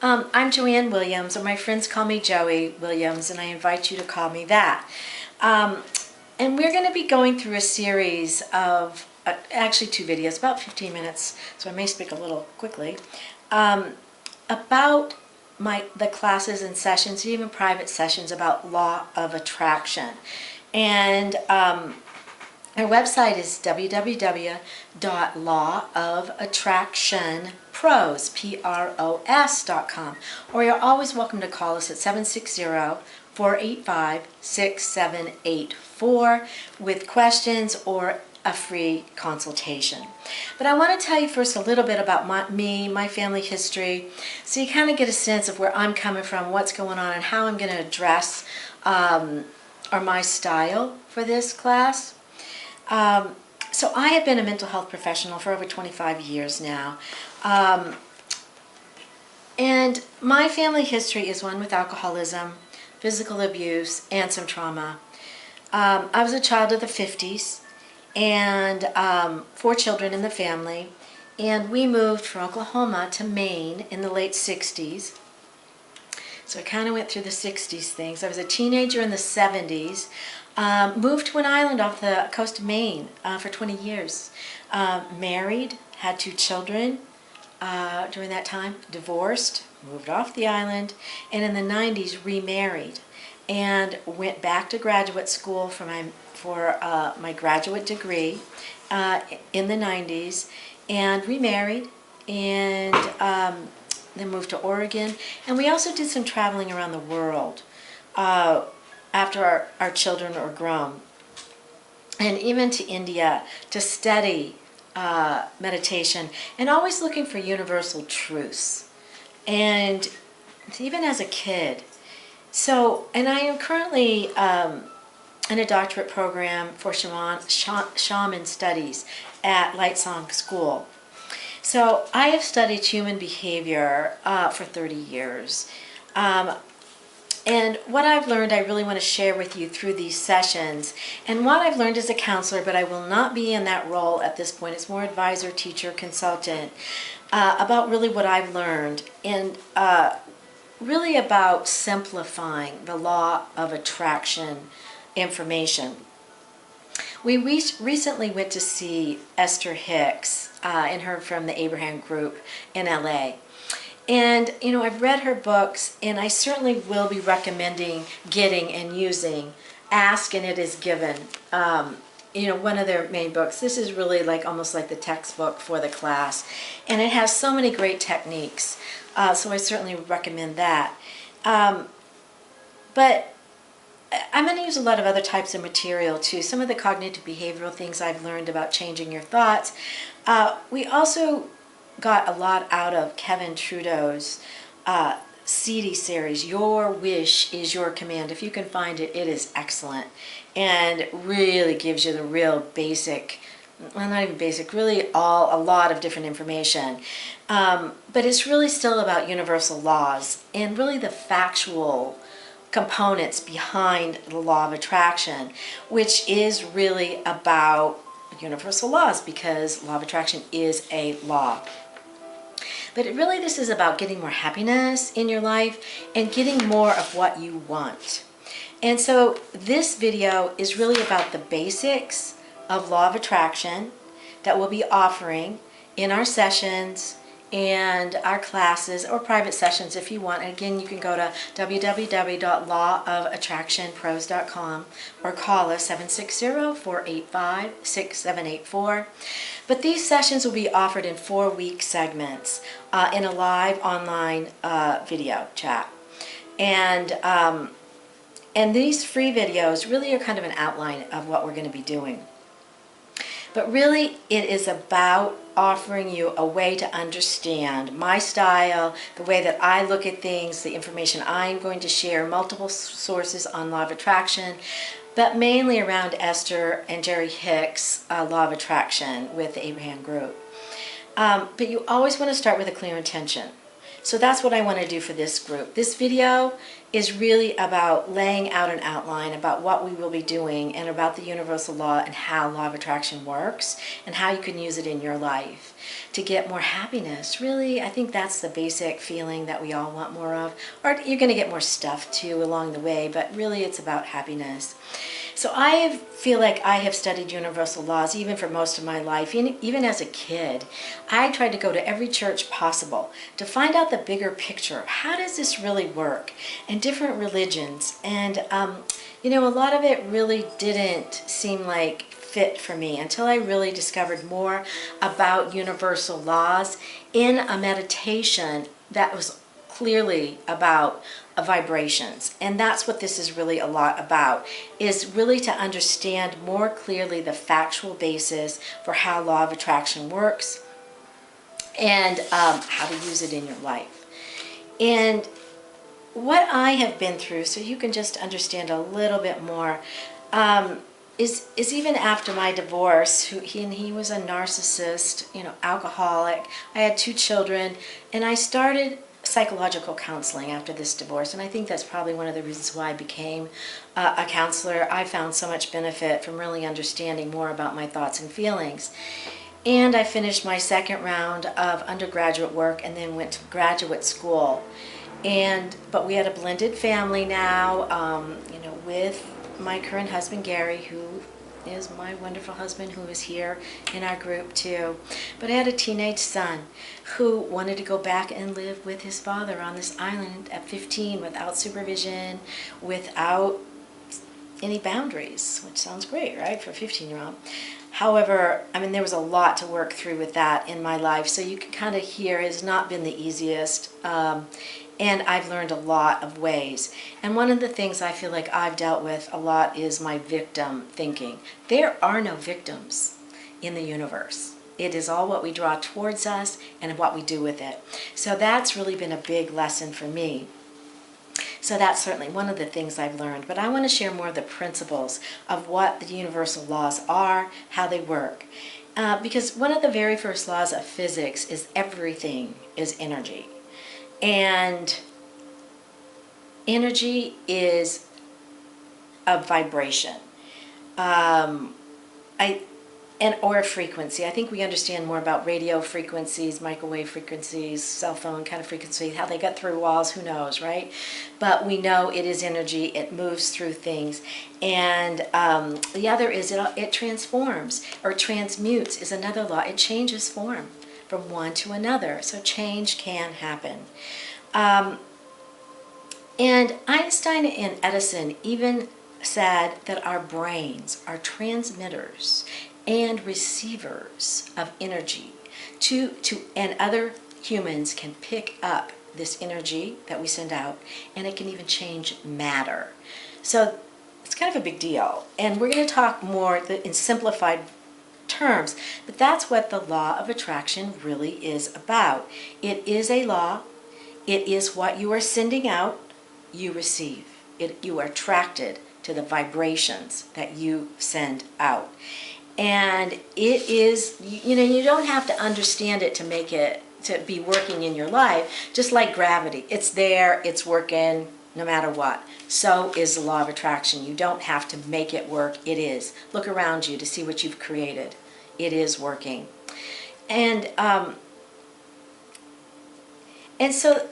I'm Joanne Williams, or my friends call me Joey Williams, and I invite you to call me that. And we're going to be going through a series of, actually 2 videos, about 15 minutes, so I may speak a little quickly, about the classes and sessions, even private sessions, about law of attraction. And our website is www.lawofattractionpros.com, or you're always welcome to call us at 760-485-6784 with questions or a free consultation. But I want to tell you first a little bit about my family history, so you kind of get a sense of where I'm coming from, what's going on, and how I'm going to address or my style for this class. So I have been a mental health professional for over 25 years now. And my family history is one with alcoholism, physical abuse, and some trauma. I was a child of the 50s, and 4 children in the family, and we moved from Oklahoma to Maine in the late 60s. So I kind of went through the 60s things. I was a teenager in the 70s. Moved to an island off the coast of Maine for 20 years. Married, had 2 children during that time, divorced, moved off the island, and in the 90s remarried and went back to graduate school for my graduate degree in the 90s, and remarried, and then moved to Oregon. And we also did some traveling around the world after our children were grown, and even to India to study meditation, and always looking for universal truths, and even as a kid. So, and I am currently in a doctorate program for shaman studies at Lightsong School. So I have studied human behavior for 30 years. And what I've learned, I really want to share with you through these sessions. And what I've learned as a counselor, but I will not be in that role at this point. It's more advisor, teacher, consultant, about really what I've learned. And really about simplifying the law of attraction information. We recently went to see Esther Hicks and her from the Abraham Group in LA. And, you know, I've read her books, and I certainly will be recommending getting and using Ask and It Is Given. You know, one of their main books. This is really like almost like the textbook for the class. And it has so many great techniques. So I certainly would recommend that. But I'm going to use a lot of other types of material too. Some of the cognitive behavioral things I've learned about changing your thoughts. We also got a lot out of Kevin Trudeau's CD series, Your Wish is Your Command. If you can find it, it is excellent, and really gives you the real basic, well, not even basic, really a lot of different information. But it's really still about universal laws and really the factual components behind the law of attraction, which is really about universal laws, because law of attraction is a law. But really this is about getting more happiness in your life and getting more of what you want. And so this video is really about the basics of law of attraction that we'll be offering in our sessions and our classes, or private sessions if you want. And again, you can go to www.lawofattractionpros.com or call us 760-485-6784. But these sessions will be offered in 4-week segments in a live online video chat. And these free videos really are kind of an outline of what we're going to be doing. But really, it is about offering you a way to understand my style, the way that I look at things, the information I'm going to share, multiple sources on law of attraction, but mainly around Esther and Jerry Hicks' law of attraction with the Abraham Group. But you always want to start with a clear intention. So that's what I want to do for this group. This video is really about laying out an outline about what we will be doing and about the universal law and how law of attraction works and how you can use it in your life to get more happiness. Really, I think that's the basic feeling that we all want more of. Or you're going to get more stuff too along the way, but really it's about happiness. So I feel like I have studied universal laws even for most of my life. Even as a kid, I tried to go to every church possible to find out the bigger picture. How does this really work? And different religions. And, you know, a lot of it really didn't seem like fit for me until I really discovered more about universal laws in a meditation that was clearly about vibrations. And that's what this is really a lot about, is really to understand more clearly the factual basis for how law of attraction works and how to use it in your life. And what I have been through, so you can just understand a little bit more, is even after my divorce, he was a narcissist, you know, alcoholic. I had 2 children, and I started psychological counseling after this divorce, and I think that's probably one of the reasons why I became a counselor. I found so much benefit from really understanding more about my thoughts and feelings. And I finished my 2nd round of undergraduate work and then went to graduate school. But we had a blended family now, you know, with my current husband Gary, who is my wonderful husband, who is here in our group too. But I had a teenage son who wanted to go back and live with his father on this island at 15 without supervision, without any boundaries, which sounds great, right, for a 15-year-old. However, I mean, there was a lot to work through with that in my life, so you can kind of hear it has not been the easiest. And I've learned a lot of ways. And one of the things I feel like I've dealt with a lot is my victim thinking. There are no victims in the universe. It is all what we draw towards us and what we do with it. So that's really been a big lesson for me. So that's certainly one of the things I've learned. But I want to share more of the principles of what the universal laws are, how they work. Because one of the very first laws of physics is everything is energy. And energy is a vibration, or a frequency. I think we understand more about radio frequencies, microwave frequencies, cell phone kind of frequencies, how they get through walls, who knows, right? But we know it is energy, it moves through things. And the other is it transforms, or transmutes is another law. It changes form from one to another. So change can happen. And Einstein and Edison even said that our brains are transmitters and receivers of energy and other humans can pick up this energy that we send out, and it can even change matter. So it's kind of a big deal. And we're going to talk more in simplified terms, but that's what the law of attraction really is about. It is a law. It is what you are sending out, you receive. You are attracted to the vibrations that you send out. And it is, you know, you don't have to understand it to make it, to be working in your life, just like gravity. It's there, it's working no matter what. So is the law of attraction. You don't have to make it work, it is. Look around you to see what you've created. It is working. And so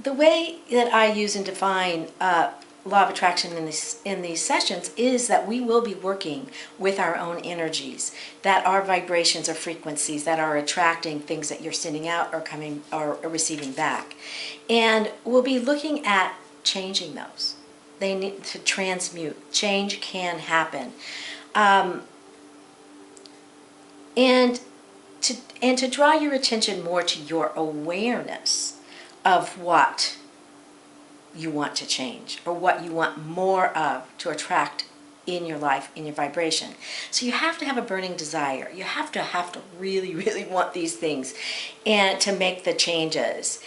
the way that I use and define law of attraction in these sessions is that we will be working with our own energies, that are vibrations or frequencies that are attracting things that you're sending out or coming or receiving back. And we'll be looking at changing those. They need to transmute. Change can happen. And to draw your attention more to your awareness of what you want to change or what you want more of to attract in your life, in your vibration. So you have to have a burning desire. You have to really, really want these things and to make the changes.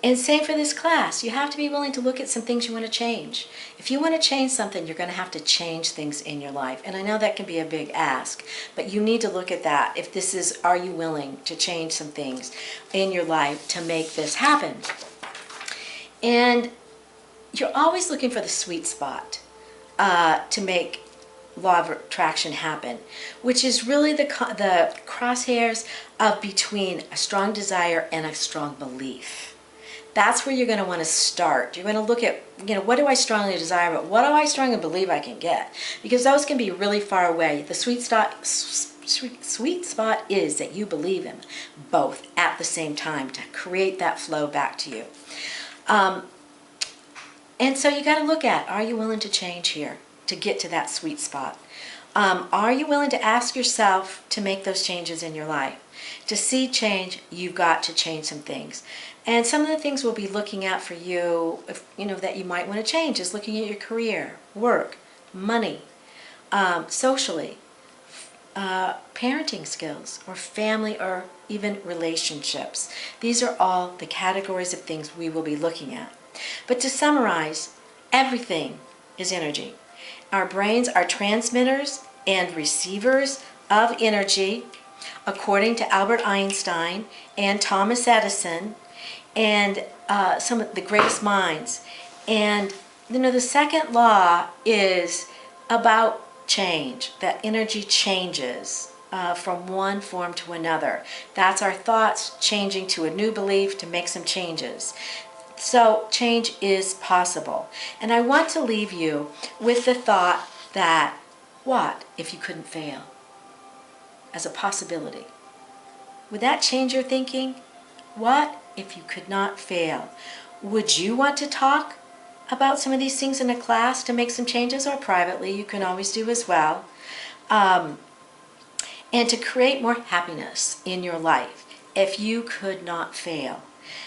And same for this class. You have to be willing to look at some things you want to change. If you want to change something, you're going to have to change things in your life. And I know that can be a big ask, but you need to look at that. If this is, are you willing to change some things in your life to make this happen? And you're always looking for the sweet spot to make law of attraction happen, which is really the crosshairs of between a strong desire and a strong belief. That's where you're going to want to start. You're going to look at, what do I strongly desire, but what do I strongly believe I can get? Because those can be really far away. The sweet spot is that you believe in both at the same time to create that flow back to you. And so you got to look at, are you willing to change here to get to that sweet spot? Are you willing to ask yourself to make those changes in your life? To see change, you've got to change some things. And some of the things we'll be looking at for you, that you might want to change is looking at your career, work, money, socially, parenting skills, or family, or even relationships. These are all the categories of things we will be looking at. But to summarize, everything is energy. Our brains are transmitters and receivers of energy, according to Albert Einstein and Thomas Edison and some of the greatest minds. And the second law is about change, that energy changes from one form to another. That's our thoughts changing to a new belief to make some changes. So change is possible. And I want to leave you with the thought that, what if you couldn't fail? As a possibility. Would that change your thinking? What if you could not fail? Would you want to talk about some of these things in a class to make some changes, or privately? You can always do as well. And to create more happiness in your life if you could not fail.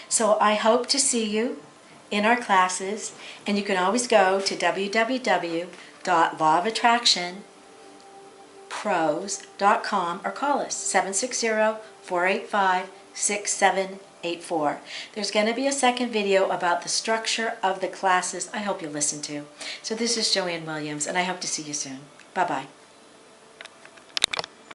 So I hope to see you in our classes, and you can always go to www.lawofattractionpros.com or call us 760-485-6784. There's going to be a second video about the structure of the classes I hope you'll listen to. So this is Joanne Williams, and I hope to see you soon. Bye-bye.